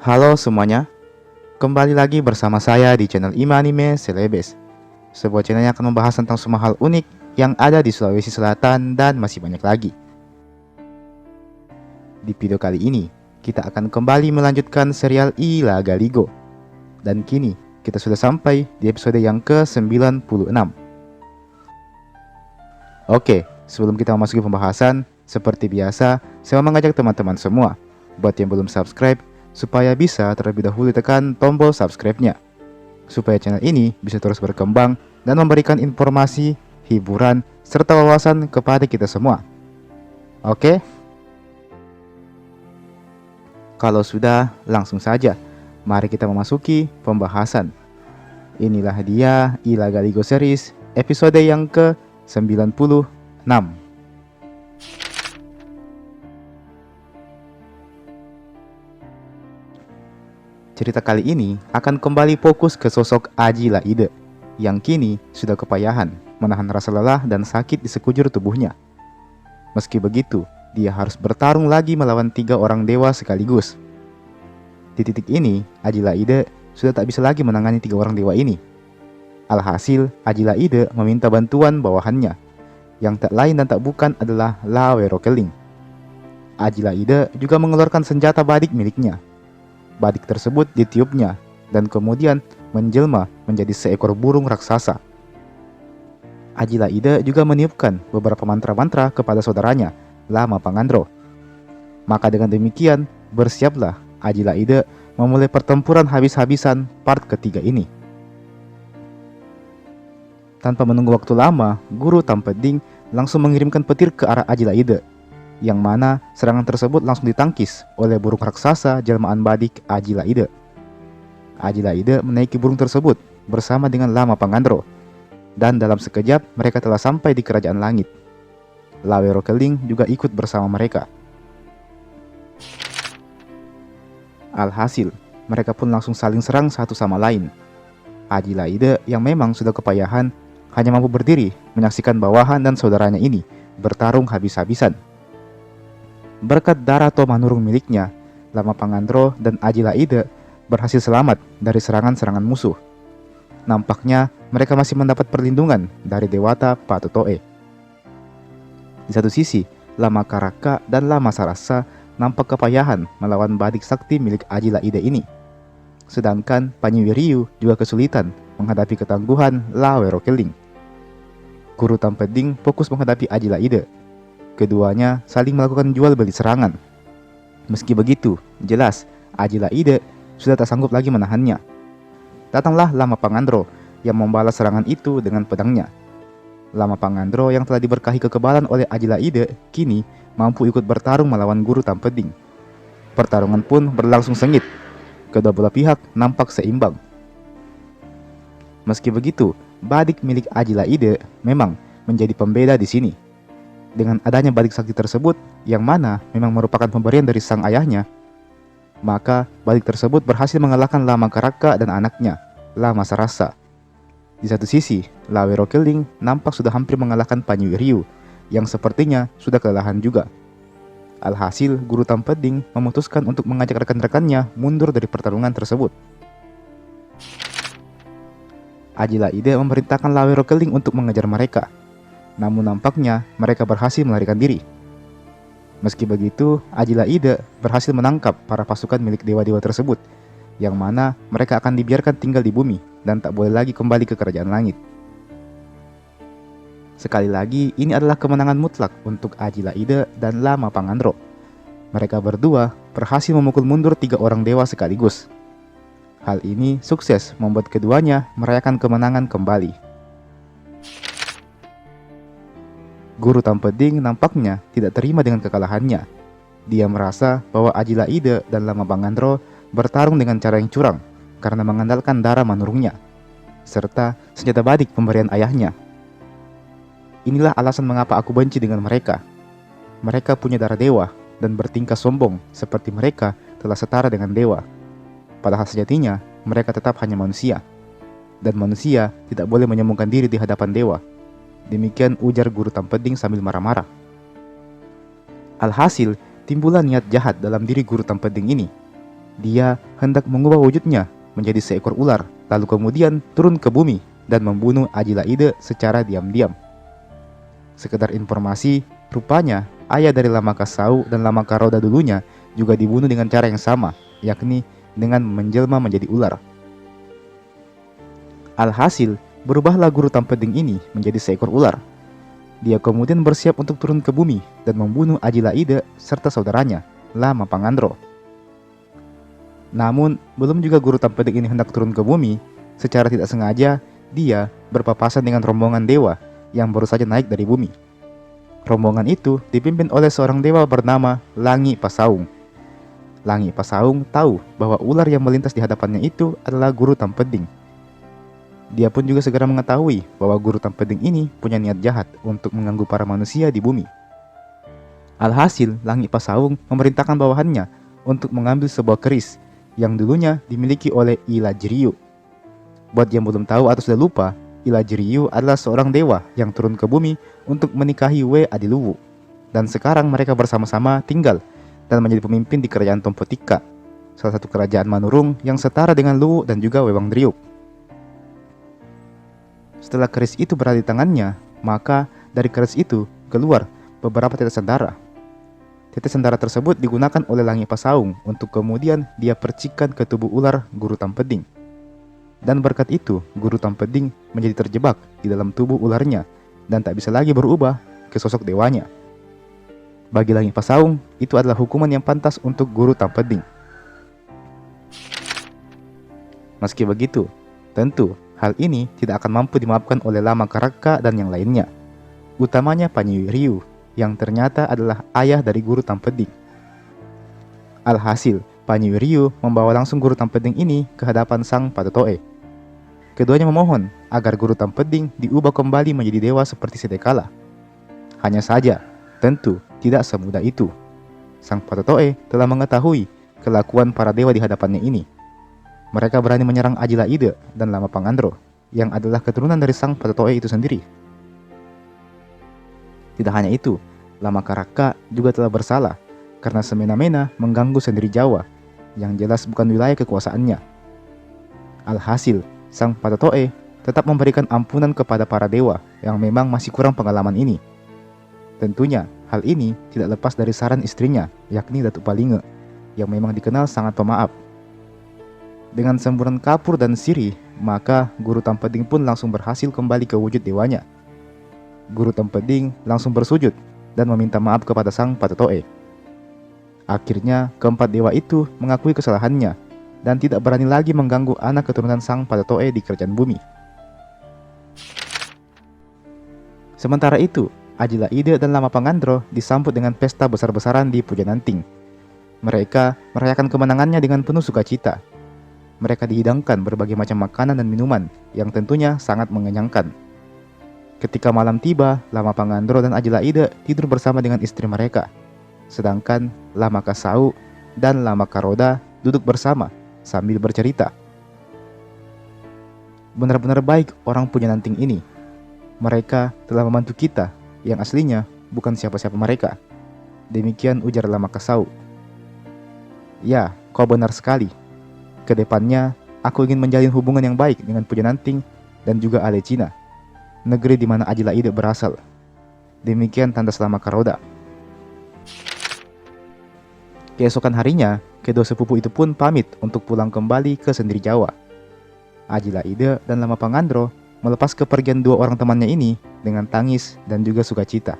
Halo semuanya, kembali lagi bersama saya di channel Ima Anime Celebes. Sebuah channel yang akan membahas tentang semua hal unik yang ada di Sulawesi Selatan dan masih banyak lagi. Di video kali ini, kita akan kembali melanjutkan serial Ila Galigo. Dan kini, kita sudah sampai di episode yang ke-96. Oke, sebelum kita memasuki pembahasan, seperti biasa, saya mengajak teman-teman semua buat yang belum subscribe, supaya bisa terlebih dahulu tekan tombol subscribe-nya, supaya channel ini bisa terus berkembang dan memberikan informasi, hiburan, serta wawasan kepada kita semua. Oke? Kalau sudah, langsung saja. Mari kita memasuki pembahasan. Inilah dia Ila Galigo Series episode yang ke-96. Cerita kali ini akan kembali fokus ke sosok Aji Laide yang kini sudah kepayahan menahan rasa lelah dan sakit di sekujur tubuhnya. Meski begitu, dia harus bertarung lagi melawan 3 orang dewa sekaligus. Di titik ini, Aji Laide sudah tak bisa lagi menangani 3 orang dewa ini. Alhasil, Aji Laide meminta bantuan bawahannya, yang tak lain dan tak bukan adalah Lawe Rokeling. Aji Laide juga mengeluarkan senjata badik miliknya. Badik tersebut ditiupnya dan kemudian menjelma menjadi seekor burung raksasa. Aji Laide juga meniupkan beberapa mantra-mantra kepada saudaranya, Lama Pangandro. Maka dengan demikian, bersiaplah Aji Laide memulai pertempuran habis-habisan part ketiga ini. Tanpa menunggu waktu lama, Guru Tampeding langsung mengirimkan petir ke arah Aji Laide, yang mana serangan tersebut langsung ditangkis oleh burung raksasa jelmaan badik Aji Laide. Aji Laide menaiki burung tersebut bersama dengan Lama Pangandro, dan dalam sekejap mereka telah sampai di kerajaan langit. Lawe Rokeling juga ikut bersama mereka. Alhasil, mereka pun langsung saling serang satu sama lain. Aji Laide yang memang sudah kepayahan hanya mampu berdiri menyaksikan bawahan dan saudaranya ini bertarung habis-habisan. Berkat darah Manurung miliknya, Lama Pangandro dan Aji Laide berhasil selamat dari serangan-serangan musuh. Nampaknya mereka masih mendapat perlindungan dari Dewata Patutoe. Di satu sisi, Lama Karaka dan Lama Sarasa nampak kepayahan melawan badik sakti milik Aji Laide ini. Sedangkan Panyi Wiryu juga kesulitan menghadapi ketangguhan Lawe Rokeling. Guru Tampeding fokus menghadapi Aji Laide. Keduanya saling melakukan jual beli serangan. Meski begitu, jelas Aji Laide sudah tak sanggup lagi menahannya. Datanglah Lama Pangandro yang membalas serangan itu dengan pedangnya. Lama Pangandro yang telah diberkahi kekebalan oleh Aji Laide kini mampu ikut bertarung melawan Guru Tampeding. Pertarungan pun berlangsung sengit. Kedua belah pihak nampak seimbang. Meski begitu, badik milik Aji Laide memang menjadi pembeda di sini. Dengan adanya badik sakti tersebut, yang mana memang merupakan pemberian dari sang ayahnya, maka badik tersebut berhasil mengalahkan Lama Karaka dan anaknya, Lama Sarasa. Di satu sisi, Lawe Rokeling nampak sudah hampir mengalahkan Panyi Wiryu, yang sepertinya sudah kelelahan juga. Alhasil, Guru Tampeding memutuskan untuk mengajak rekan-rekannya mundur dari pertarungan tersebut. Aji Laide memerintahkan Lawe Rokeling untuk mengejar mereka. Namun nampaknya mereka berhasil melarikan diri. Meski begitu, Aji Laide berhasil menangkap para pasukan milik dewa-dewa tersebut, yang mana mereka akan dibiarkan tinggal di bumi dan tak boleh lagi kembali ke kerajaan langit. Sekali lagi, ini adalah kemenangan mutlak untuk Aji Laide dan Lama Pangandro. Mereka berdua berhasil memukul mundur 3 orang dewa sekaligus. Hal ini sukses membuat keduanya merayakan kemenangan kembali. Guru Tampeding nampaknya tidak terima dengan kekalahannya. Dia merasa bahwa Aji Laide dan Lama Pangandro bertarung dengan cara yang curang karena mengandalkan darah manurungnya, serta senjata badik pemberian ayahnya. Inilah alasan mengapa aku benci dengan mereka. Mereka punya darah dewa dan bertingkah sombong seperti mereka telah setara dengan dewa. Padahal sejatinya mereka tetap hanya manusia. Dan manusia tidak boleh menyombongkan diri di hadapan dewa. Demikian ujar Guru Tampeding sambil marah-marah. Alhasil, timbullah niat jahat dalam diri Guru Tampeding ini. Dia hendak mengubah wujudnya menjadi seekor ular, lalu kemudian turun ke bumi dan membunuh Ajila-Ide secara diam-diam. Sekedar informasi, rupanya ayah dari Lama Kasau dan Lama Karoda dulunya juga dibunuh dengan cara yang sama, yakni dengan menjelma menjadi ular. Alhasil, berubahlah guru Tampeding ini menjadi seekor ular. Dia kemudian bersiap untuk turun ke bumi dan membunuh Ajila-Ide serta saudaranya, Lama Pangandro. Namun, belum juga guru Tampeding ini hendak turun ke bumi, secara tidak sengaja dia berpapasan dengan rombongan dewa yang baru saja naik dari bumi. Rombongan itu dipimpin oleh seorang dewa bernama Langi Pasaung. Langi Pasaung tahu bahwa ular yang melintas di hadapannya itu adalah guru Tampeding. Dia pun juga segera mengetahui bahwa guru Tampeding ini punya niat jahat untuk mengganggu para manusia di bumi. Alhasil, Langi Pasaung memerintahkan bawahannya untuk mengambil sebuah keris yang dulunya dimiliki oleh Ilajiriu. Buat yang belum tahu atau sudah lupa, Ilajiriu adalah seorang dewa yang turun ke bumi untuk menikahi We Adiluwu. Dan sekarang mereka bersama-sama tinggal dan menjadi pemimpin di kerajaan Tompotika, salah satu kerajaan Manurung yang setara dengan Luwu dan juga Wewang Driuk. Setelah keris itu berada di tangannya, maka dari keris itu keluar beberapa tetesan darah. Tetesan darah tersebut digunakan oleh Langi Pasaung untuk kemudian dia percikan ke tubuh ular guru Tampeding. Dan berkat itu, guru Tampeding menjadi terjebak di dalam tubuh ularnya dan tak bisa lagi berubah ke sosok dewanya. Bagi Langi Pasaung, itu adalah hukuman yang pantas untuk guru Tampeding. Meski begitu, tentu hal ini tidak akan mampu dimaafkan oleh Lama Karaka dan yang lainnya, utamanya Panyi Ryu yang ternyata adalah ayah dari guru Tampeding. Alhasil, Panyi Ryu membawa langsung guru Tampeding ini ke hadapan sang Patotoe. Keduanya memohon agar guru Tampeding diubah kembali menjadi dewa seperti sedia Hanya saja, tentu tidak semudah itu. Sang Patotoe telah mengetahui kelakuan para dewa di hadapannya ini. Mereka berani menyerang Ajila-Ide dan Lama Pangandro, yang adalah keturunan dari sang Patotoe itu sendiri. Tidak hanya itu, Lama Karaka juga telah bersalah karena semena-mena mengganggu sendiri Jawa, yang jelas bukan wilayah kekuasaannya. Alhasil, sang Patotoe tetap memberikan ampunan kepada para dewa yang memang masih kurang pengalaman ini. Tentunya, hal ini tidak lepas dari saran istrinya, yakni Datuk Palinge, yang memang dikenal sangat pemaaf. Dengan semburan kapur dan sirih, maka guru Tampeding pun langsung berhasil kembali ke wujud dewanya. Guru Tampeding langsung bersujud dan meminta maaf kepada sang Patotoe. Akhirnya, keempat dewa itu mengakui kesalahannya dan tidak berani lagi mengganggu anak keturunan sang Patotoe di kerajaan bumi. Sementara itu, Ajila-Ide dan Lama Pangandro disambut dengan pesta besar-besaran di Pujananting. Mereka merayakan kemenangannya dengan penuh sukacita. Mereka dihidangkan berbagai macam makanan dan minuman yang tentunya sangat mengenyangkan. Ketika malam tiba, Lama Pangandro dan Ajila-Ide tidur bersama dengan istri mereka. Sedangkan Lama Kasau dan Lama Karoda duduk bersama sambil bercerita. Benar-benar baik orang Pujananting ini. Mereka telah membantu kita yang aslinya bukan siapa-siapa mereka. Demikian ujar Lama Kasau. Ya, kau benar sekali. Kedepannya, aku ingin menjalin hubungan yang baik dengan Pujananting dan juga Alecina, negeri di mana Ajila-Ide berasal. Demikian tandas Lama Karoda. Keesokan harinya, kedua sepupu itu pun pamit untuk pulang kembali ke sendiri Jawa. Ajila-Ide dan Lama Pangandro melepas kepergian dua orang temannya ini dengan tangis dan juga sukacita.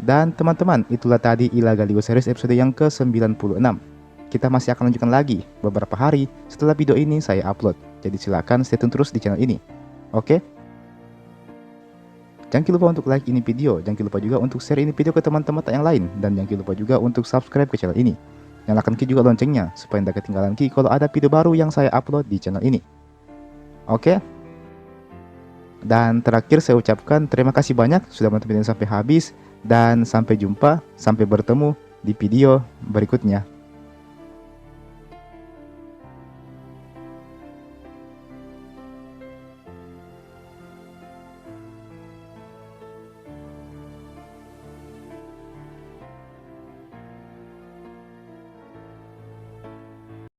Dan teman-teman, itulah tadi Ilaga Ligo Series episode yang ke-96. Kita masih akan lanjutkan lagi beberapa hari setelah video ini saya upload. Jadi silakan stay tune terus di channel ini. Oke? Jangan lupa untuk like ini video, jangan lupa juga untuk share ini video ke teman-teman yang lain, dan jangan lupa juga untuk subscribe ke channel ini. Nyalakan juga loncengnya supaya tidak ketinggalan kalau ada video baru yang saya upload di channel ini. Oke? Dan terakhir saya ucapkan terima kasih banyak sudah menonton video sampai habis. Dan sampai jumpa, sampai bertemu di video berikutnya.